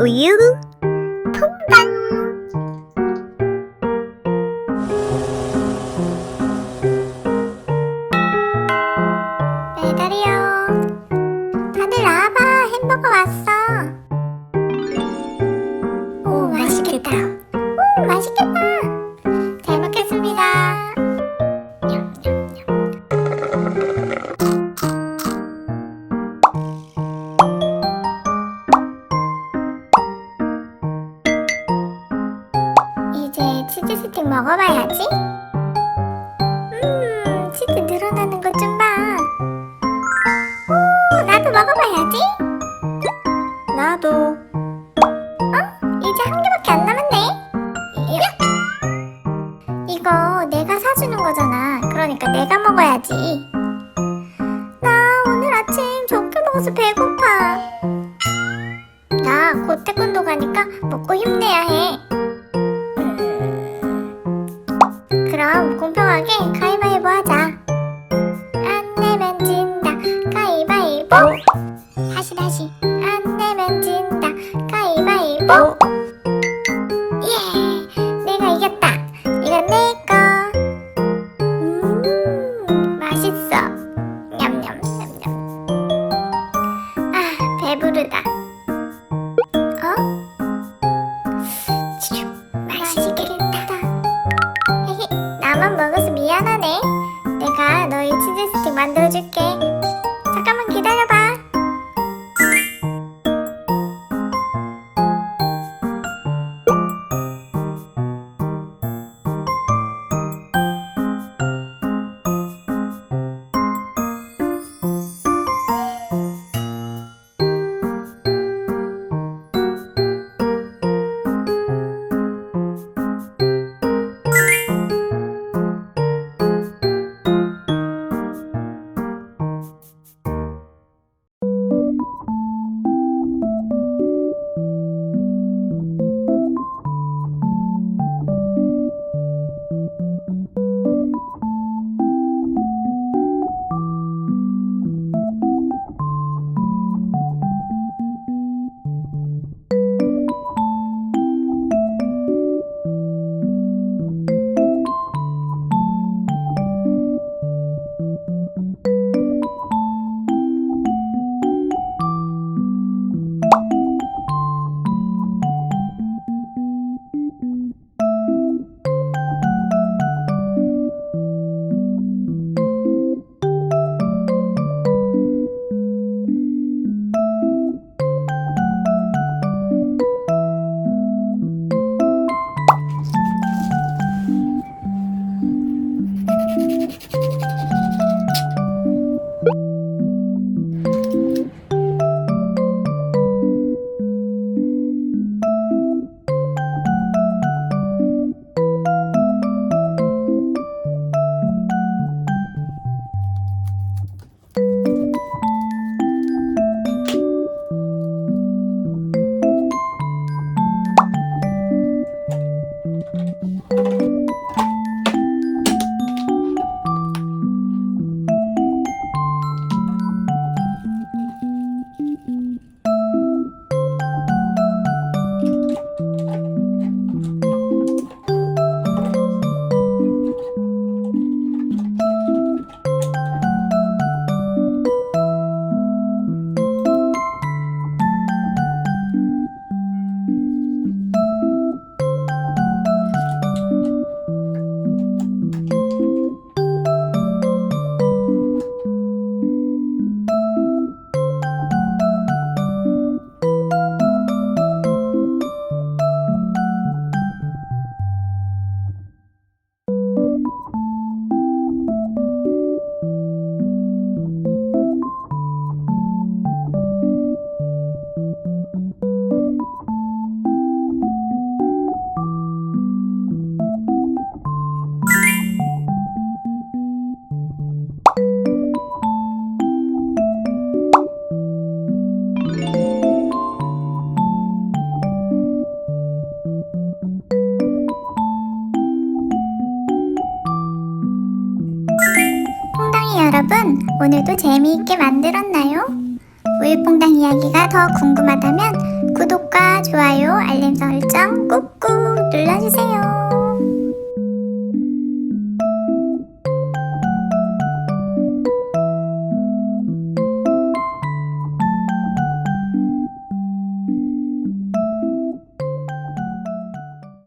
우유 퐁당. 배달이요. 다들 나와봐. 햄버거 왔어. 오, 맛있겠다. 오, 맛있겠다. 잘 먹겠습니다. 이제 치즈 스틱 먹어봐야지. 치즈 늘어나는 것 좀 봐. 오, 나도 먹어봐야지. 나도. 이제 한 개밖에 안 남았네. 이거 내가 사주는 거잖아. 그러니까 내가 먹어야지. 나 오늘 아침 적게 먹어서 배고파. 나 곧 태권도 가니까 먹고 힘내야 해. 그럼 공평하게 가위바위보 하자. 안 내면 진다. 가위바위보. 다시. 안 내면 진다. 가위바위보. 예, 내가 이겼다. 이건 내 거. 맛있어. 냠냠. 아, 배부르다. 맛있겠다. 나만 먹어서 미안하네. 내가 너희 치즈 스틱 만들어줄게. 잠깐만 기다려봐. 여러분, 오늘도 재미있게 만들었나요? 우유퐁당 이야기가 더 궁금하다면